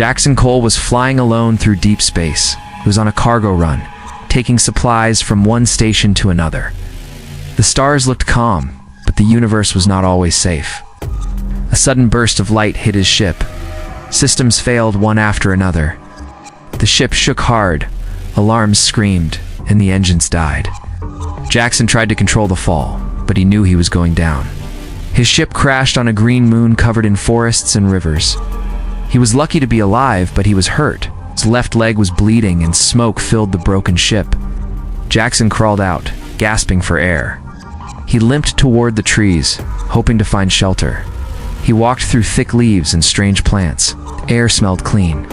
Jackson Cole was flying alone through deep space. He was on a cargo run, taking supplies from one station to another. The stars looked calm, but the universe was not always safe. A sudden burst of light hit his ship. Systems failed one after another. The ship shook hard, alarms screamed, and the engines died. Jackson tried to control the fall, but he knew he was going down. His ship crashed on a green moon covered in forests and rivers. He was lucky to be alive, but he was hurt. His left leg was bleeding and smoke filled the broken ship. Jackson crawled out, gasping for air. He limped toward the trees, hoping to find shelter. He walked through thick leaves and strange plants. The air smelled clean.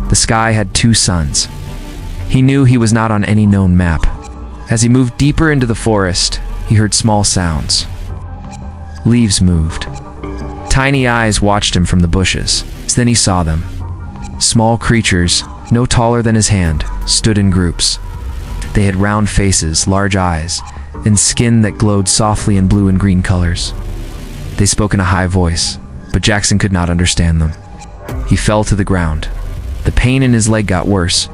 The sky had two suns. He knew he was not on any known map. As he moved deeper into the forest, he heard small sounds. Leaves moved. Tiny eyes watched him from the bushes. Then he saw them. Small creatures, no taller than his hand, stood in groups. They had round faces, large eyes, and skin that glowed softly in blue and green colors. They spoke in a high voice, but Jackson could not understand them. He fell to the ground. The pain in his leg got worse.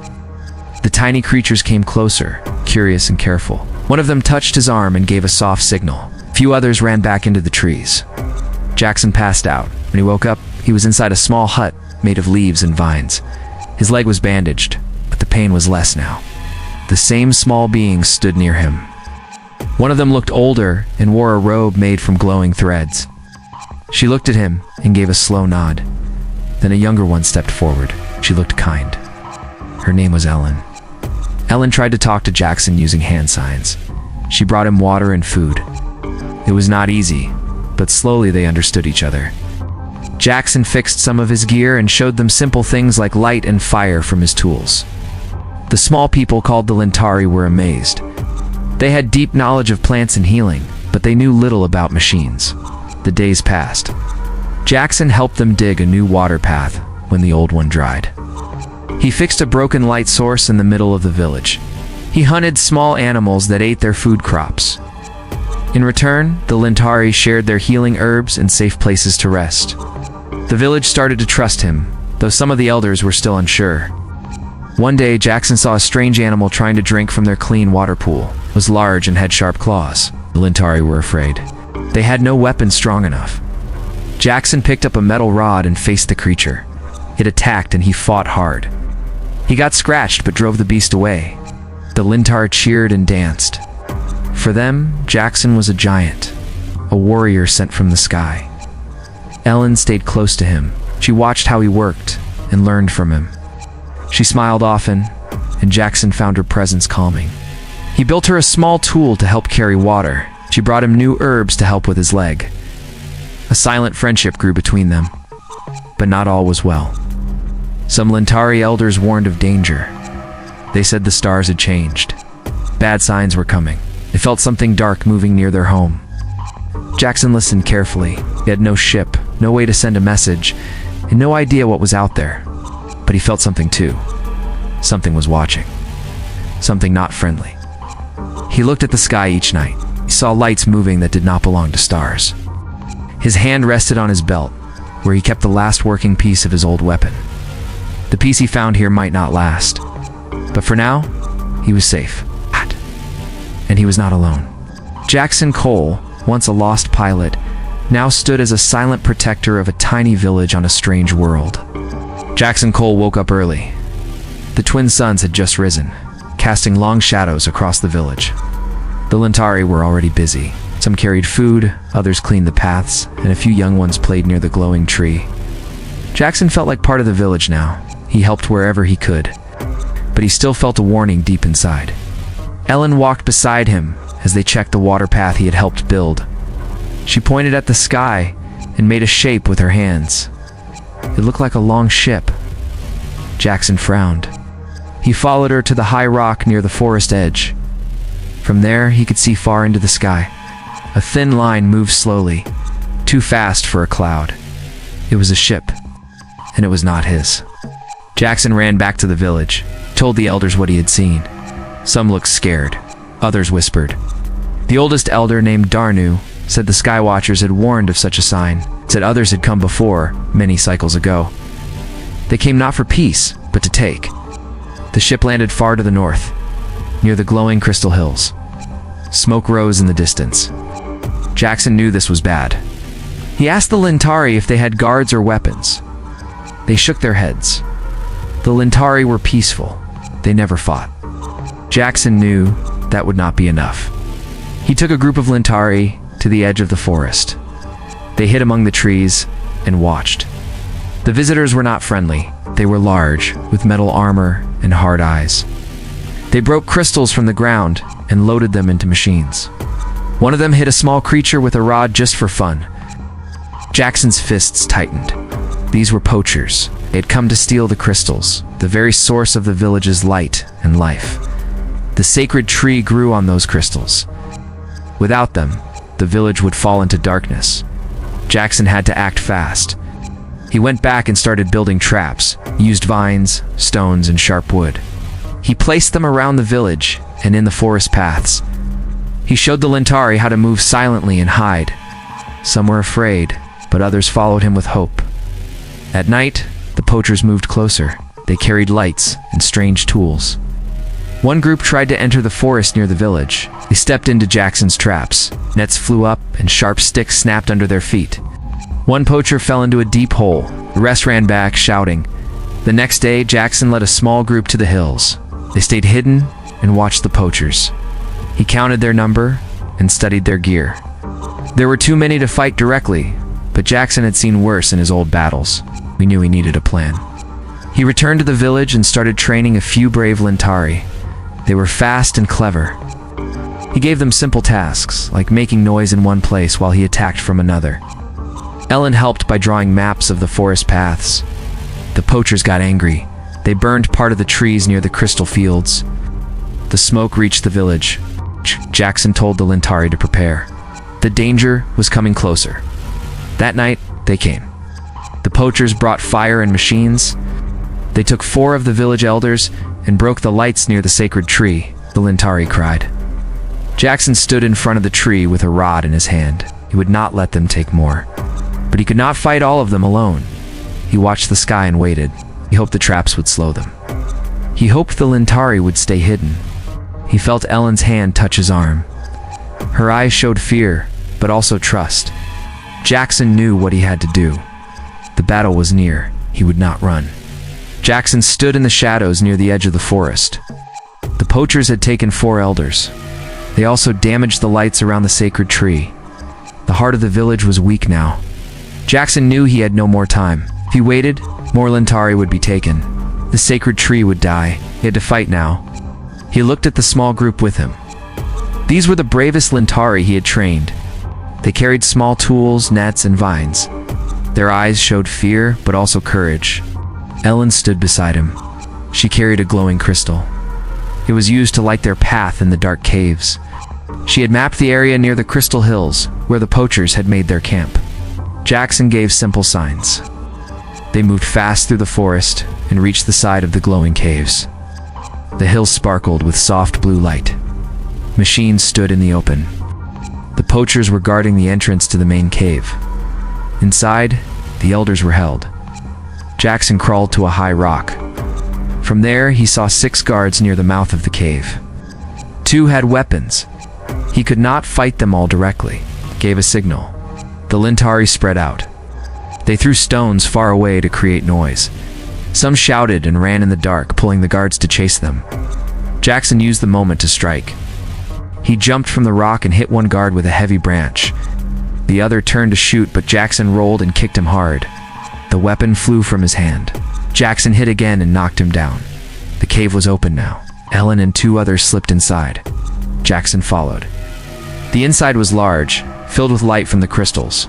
The tiny creatures came closer, curious and careful. One of them touched his arm and gave a soft signal. Few others ran back into the trees. Jackson passed out. When he woke up, he was inside a small hut made of leaves and vines. His leg was bandaged, but the pain was less now. The same small beings stood near him. One of them looked older and wore a robe made from glowing threads. She looked at him and gave a slow nod. Then a younger one stepped forward. She looked kind. Her name was Ellen. Ellen tried to talk to Jackson using hand signs. She brought him water and food. It was not easy, but slowly they understood each other. Jackson fixed some of his gear and showed them simple things like light and fire from his tools. The small people called the Lintari were amazed. They had deep knowledge of plants and healing, but they knew little about machines. The days passed. Jackson helped them dig a new water path when the old one dried. He fixed a broken light source in the middle of the village. He hunted small animals that ate their food crops. In return, the Lintari shared their healing herbs and safe places to rest. The village started to trust him, though some of the elders were still unsure. One day, Jackson saw a strange animal trying to drink from their clean water pool. It was large and had sharp claws. The Lintari were afraid. They had no weapon strong enough. Jackson picked up a metal rod and faced the creature. It attacked and he fought hard. He got scratched but drove the beast away. The Lintari cheered and danced. For them, Jackson was a giant, a warrior sent from the sky. Ellen stayed close to him. She watched how he worked and learned from him. She smiled often, and Jackson found her presence calming. He built her a small tool to help carry water. She brought him new herbs to help with his leg. A silent friendship grew between them, but not all was well. Some Lintari elders warned of danger. They said the stars had changed. Bad signs were coming. They felt something dark moving near their home. Jackson listened carefully. He had no ship, no way to send a message, and no idea what was out there. But he felt something too. Something was watching. Something not friendly. He looked at the sky each night. He saw lights moving that did not belong to stars. His hand rested on his belt, where he kept the last working piece of his old weapon. The piece he found here might not last, but for now, he was safe. And he was not alone. Jackson Cole, once a lost pilot, now stood as a silent protector of a tiny village on a strange world. Jackson Cole woke up early. The twin suns had just risen, casting long shadows across the village. The Lintari were already busy. Some carried food, others cleaned the paths, and a few young ones played near the glowing tree. Jackson felt like part of the village now. He helped wherever he could, but he still felt a warning deep inside. Ellen walked beside him as they checked the water path he had helped build. She pointed at the sky and made a shape with her hands. It looked like a long ship. Jackson frowned. He followed her to the high rock near the forest edge. From there, he could see far into the sky. A thin line moved slowly, too fast for a cloud. It was a ship, and it was not his. Jackson ran back to the village, told the elders what he had seen. Some looked scared, others whispered. The oldest elder, named Darnu, said the Skywatchers had warned of such a sign, said others had come before, many cycles ago. They came not for peace, but to take. The ship landed far to the north, near the glowing crystal hills. Smoke rose in the distance. Jackson knew this was bad. He asked the Lintari if they had guards or weapons. They shook their heads. The Lintari were peaceful. They never fought. Jackson knew that would not be enough. He took a group of Lintari to the edge of the forest. They hid among the trees and watched. The visitors were not friendly. They were large, with metal armor and hard eyes. They broke crystals from the ground and loaded them into machines. One of them hit a small creature with a rod just for fun. Jackson's fists tightened. These were poachers. They had come to steal the crystals, the very source of the village's light and life. The sacred tree grew on those crystals. Without them, the village would fall into darkness. Jackson had to act fast. He went back and started building traps, used vines, stones, and sharp wood. He placed them around the village and in the forest paths. He showed the Lintari how to move silently and hide. Some were afraid, but others followed him with hope. At night, the poachers moved closer. They carried lights and strange tools. One group tried to enter the forest near the village. They stepped into Jackson's traps. Nets flew up and sharp sticks snapped under their feet. One poacher fell into a deep hole. The rest ran back, shouting. The next day, Jackson led a small group to the hills. They stayed hidden and watched the poachers. He counted their number and studied their gear. There were too many to fight directly, but Jackson had seen worse in his old battles. We knew he needed a plan. He returned to the village and started training a few brave Lintari. They were fast and clever. He gave them simple tasks, like making noise in one place while he attacked from another. Ellen helped by drawing maps of the forest paths. The poachers got angry. They burned part of the trees near the crystal fields. The smoke reached the village. Jackson told the Lintari to prepare. The danger was coming closer. That night, they came. The poachers brought fire and machines. They took 4 of the village elders and broke the lights near the sacred tree, the Lintari cried. Jackson stood in front of the tree with a rod in his hand. He would not let them take more. But he could not fight all of them alone. He watched the sky and waited. He hoped the traps would slow them. He hoped the Lintari would stay hidden. He felt Ellen's hand touch his arm. Her eyes showed fear, but also trust. Jackson knew what he had to do. The battle was near. He would not run. Jackson stood in the shadows near the edge of the forest. The poachers had taken 4 elders. They also damaged the lights around the sacred tree. The heart of the village was weak now. Jackson knew he had no more time. If he waited, more Lintari would be taken. The sacred tree would die. He had to fight now. He looked at the small group with him. These were the bravest Lintari he had trained. They carried small tools, nets, and vines. Their eyes showed fear, but also courage. Ellen stood beside him. She carried a glowing crystal. It was used to light their path in the dark caves. She had mapped the area near the crystal hills, where the poachers had made their camp. Jackson gave simple signs. They moved fast through the forest and reached the side of the glowing caves. The hills sparkled with soft blue light. Machines stood in the open. The poachers were guarding the entrance to the main cave. Inside, the elders were held. Jackson crawled to a high rock. From there, he saw 6 guards near the mouth of the cave. 2 had weapons. He could not fight them all directly. Gave a signal. The Lintari spread out. They threw stones far away to create noise. Some shouted and ran in the dark, pulling the guards to chase them. Jackson used the moment to strike. He jumped from the rock and hit one guard with a heavy branch. The other turned to shoot, but Jackson rolled and kicked him hard. The weapon flew from his hand. Jackson hit again and knocked him down. The cave was open now. Ellen and 2 others slipped inside. Jackson followed. The inside was large, filled with light from the crystals.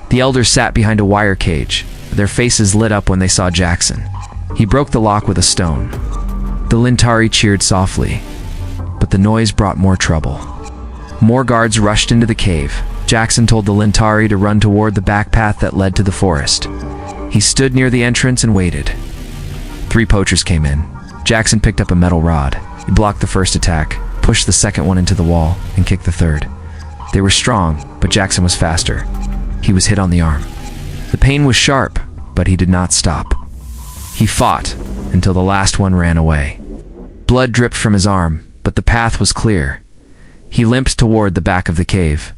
The elders sat behind a wire cage. Their faces lit up when they saw Jackson. He broke the lock with a stone. The Lintari cheered softly, but the noise brought more trouble. More guards rushed into the cave. Jackson told the Lintari to run toward the back path that led to the forest. He stood near the entrance and waited. 3 poachers came in. Jackson picked up a metal rod. He blocked the first attack, pushed the second one into the wall, and kicked the third. They were strong, but Jackson was faster. He was hit on the arm. The pain was sharp, but he did not stop. He fought until the last one ran away. Blood dripped from his arm, but the path was clear. He limped toward the back of the cave.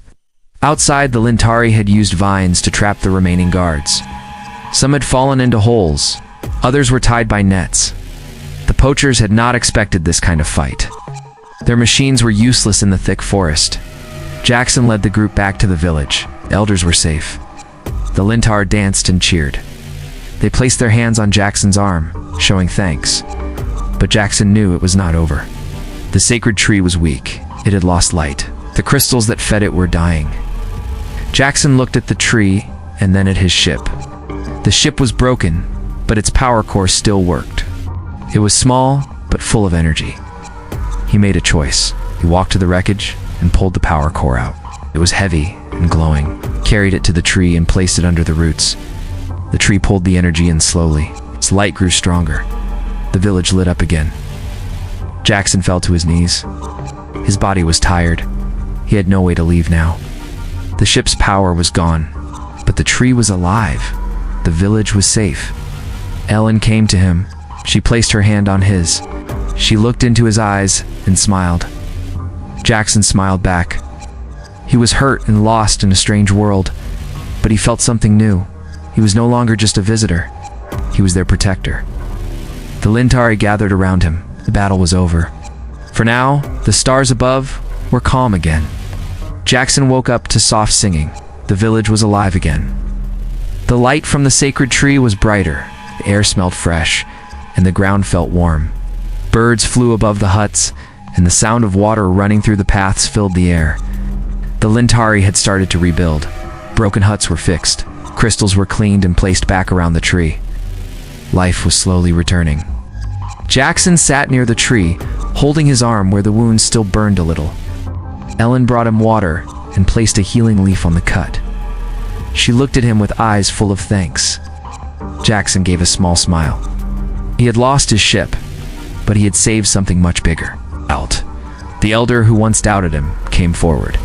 Outside, the Lintari had used vines to trap the remaining guards. Some had fallen into holes, others were tied by nets. The poachers had not expected this kind of fight. Their machines were useless in the thick forest. Jackson led the group back to the village. The elders were safe. The Lintar danced and cheered. They placed their hands on Jackson's arm, showing thanks. But Jackson knew it was not over. The sacred tree was weak. It had lost light. The crystals that fed it were dying. Jackson looked at the tree and then at his ship. The ship was broken, but its power core still worked. It was small, but full of energy. He made a choice. He walked to the wreckage and pulled the power core out. It was heavy and glowing. Carried it to the tree and placed it under the roots. The tree pulled the energy in slowly. Its light grew stronger. The village lit up again. Jackson fell to his knees. His body was tired. He had no way to leave now. The ship's power was gone, but the tree was alive. The village was safe. Ellen came to him. She placed her hand on his. She looked into his eyes and smiled. Jackson smiled back. He was hurt and lost in a strange world, but he felt something new. He was no longer just a visitor. He was their protector. The Lintari gathered around him. The battle was over. For now, the stars above were calm again. Jackson woke up to soft singing. The village was alive again. The light from the sacred tree was brighter. The air smelled fresh, and the ground felt warm. Birds flew above the huts, and the sound of water running through the paths filled the air. The Lintari had started to rebuild. Broken huts were fixed. Crystals were cleaned and placed back around the tree. Life was slowly returning. Jackson sat near the tree, holding his arm where the wound still burned a little. Ellen brought him water and placed a healing leaf on the cut. She looked at him with eyes full of thanks. Jackson gave a small smile. He had lost his ship, but he had saved something much bigger. The elder who once doubted him came forward.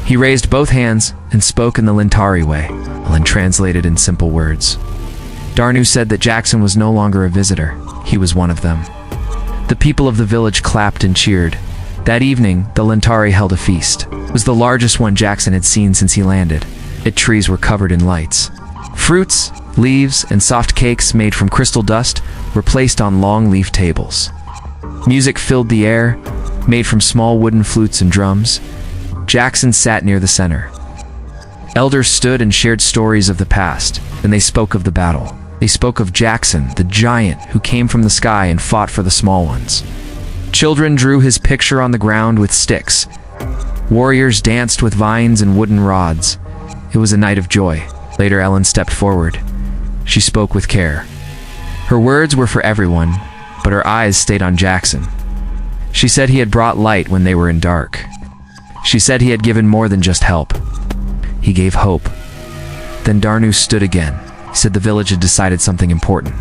He raised both hands and spoke in the Lintari way. Ellen translated in simple words. Darnu said that Jackson was no longer a visitor. He was one of them. The people of the village clapped and cheered. That evening, the Lintari held a feast. It was the largest one Jackson had seen since he landed. Its trees were covered in lights. Fruits, leaves, and soft cakes made from crystal dust were placed on long leaf tables. Music filled the air, made from small wooden flutes and drums. Jackson sat near the center. Elders stood and shared stories of the past, and they spoke of the battle. They spoke of Jackson, the giant who came from the sky and fought for the small ones. Children drew his picture on the ground with sticks. Warriors danced with vines and wooden rods. It was a night of joy. Later, Ellen stepped forward. She spoke with care. Her words were for everyone, but her eyes stayed on Jackson. She said he had brought light when they were in dark. She said he had given more than just help. He gave hope. Then Darnu stood again. He said the village had decided something important.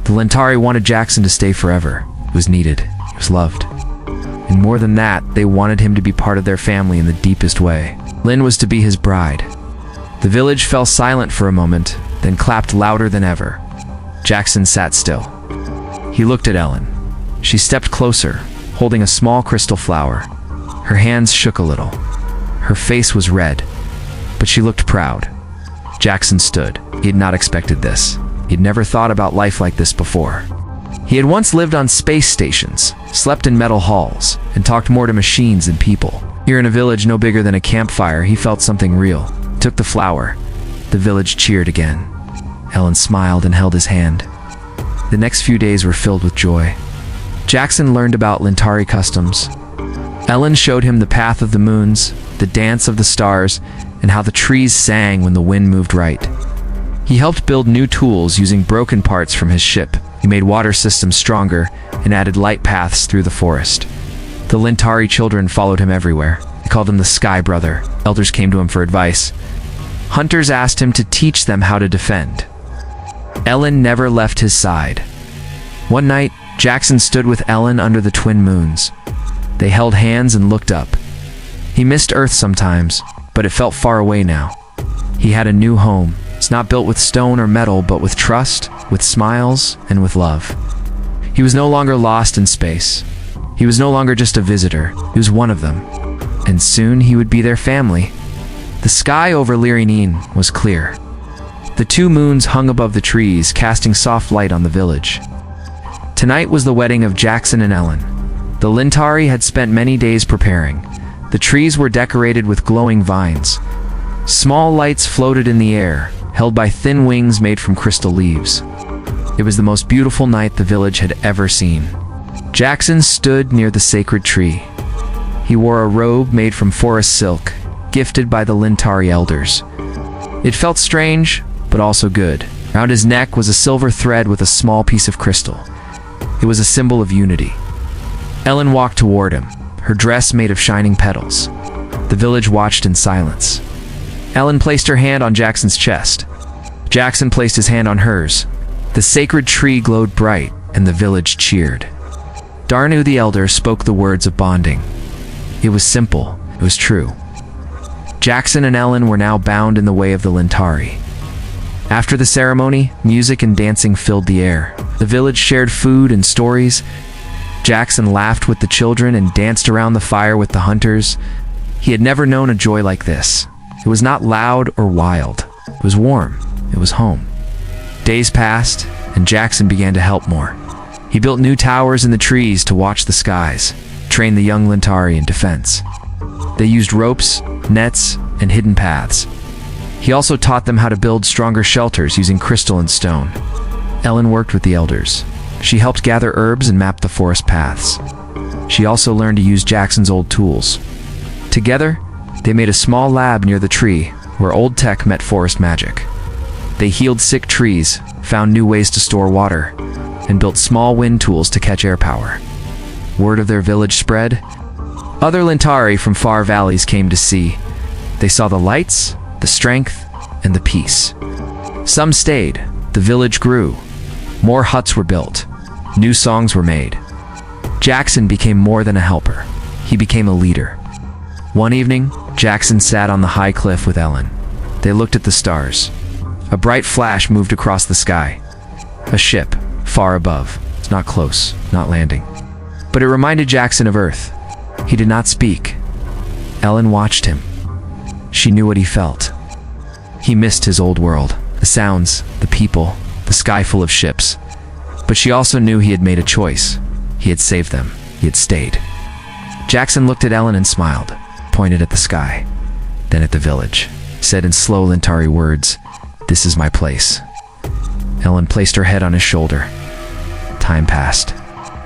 The Lintari wanted Jackson to stay forever. He was needed. He was loved. And more than that, they wanted him to be part of their family in the deepest way. Lynn was to be his bride. The village fell silent for a moment, then clapped louder than ever. Jackson sat still. He looked at Ellen. She stepped closer, holding a small crystal flower. Her hands shook a little. Her face was red, but she looked proud. Jackson stood. He had not expected this. He had never thought about life like this before. He had once lived on space stations, slept in metal halls, and talked more to machines than people. Here in a village no bigger than a campfire, he felt something real. He took the flower. The village cheered again. Ellen smiled and held his hand. The next few days were filled with joy. Jackson learned about Lintari customs. Ellen showed him the path of the moons, the dance of the stars, and how the trees sang when the wind moved right. He helped build new tools using broken parts from his ship. He made water systems stronger and added light paths through the forest. The Lintari children followed him everywhere. They called him the Sky Brother. Elders came to him for advice. Hunters asked him to teach them how to defend. Ellen never left his side. One night, Jackson stood with Ellen under the twin moons. They held hands and looked up. He missed Earth sometimes, but it felt far away now. He had a new home. It's not built with stone or metal, but with trust, with smiles, and with love. He was no longer lost in space. He was no longer just a visitor. He was one of them. And soon he would be their family. The sky over Lintari was clear. The 2 moons hung above the trees, casting soft light on the village. Tonight was the wedding of Jackson and Ellen. The Lintari had spent many days preparing. The trees were decorated with glowing vines. Small lights floated in the air, held by thin wings made from crystal leaves. It was the most beautiful night the village had ever seen. Jackson stood near the sacred tree. He wore a robe made from forest silk, gifted by the Lintari elders. It felt strange, but also good. Around his neck was a silver thread with a small piece of crystal. It was a symbol of unity. Ellen walked toward him, her dress made of shining petals. The village watched in silence. Ellen placed her hand on Jackson's chest. Jackson placed his hand on hers. The sacred tree glowed bright, and the village cheered. Darnu the elder spoke the words of bonding. It was simple, it was true. Jackson and Ellen were now bound in the way of the Lintari. After the ceremony, music and dancing filled the air. The village shared food and stories. Jackson laughed with the children and danced around the fire with the hunters. He had never known a joy like this. It was not loud or wild. It was warm. It was home. Days passed, and Jackson began to help more. He built new towers in the trees to watch the skies, trained the young Lintari in defense. They used ropes, nets, and hidden paths. He also taught them how to build stronger shelters using crystal and stone. Ellen worked with the elders. She helped gather herbs and map the forest paths. She also learned to use Jackson's old tools. Together, they made a small lab near the tree where old tech met forest magic. They healed sick trees, found new ways to store water, and built small wind tools to catch air power. Word of their village spread. Other Lintari from far valleys came to see. They saw the lights, the strength, and the peace. Some stayed. The village grew. More huts were built. New songs were made. Jackson became more than a helper. He became a leader. One evening, Jackson sat on the high cliff with Ellen. They looked at the stars. A bright flash moved across the sky. A ship, far above. It's not close, not landing. But it reminded Jackson of Earth. He did not speak. Ellen watched him. She knew what he felt. He missed his old world. The sounds, the people, the sky full of ships. But she also knew he had made a choice. He had saved them. He had stayed. Jackson looked at Ellen and smiled, pointed at the sky, then at the village, said in slow Lintari words, "This is my place." Ellen placed her head on his shoulder. Time passed.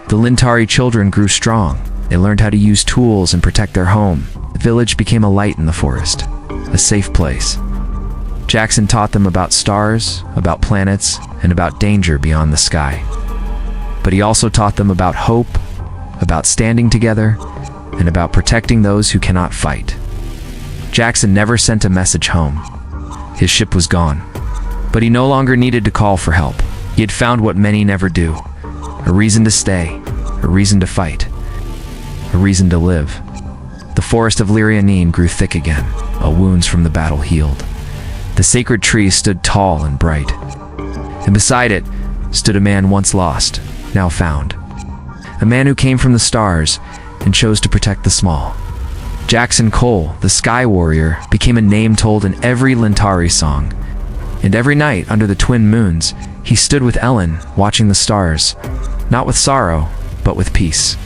The Lintari children grew strong. They learned how to use tools and protect their home. The village became a light in the forest, a safe place. Jackson taught them about stars, about planets, and about danger beyond the sky. But he also taught them about hope, about standing together, and about protecting those who cannot fight. Jackson never sent a message home. His ship was gone, but he no longer needed to call for help. He had found what many never do: a reason to stay, a reason to fight, a reason to live. The forest of Lintari grew thick again. All wounds from the battle healed. The sacred tree stood tall and bright. And beside it stood a man once lost, now found. A man who came from the stars and chose to protect the small. Jackson Cole, the Sky Warrior, became a name told in every Lintari song. And every night under the twin moons, he stood with Ellen, watching the stars, not with sorrow, but with peace.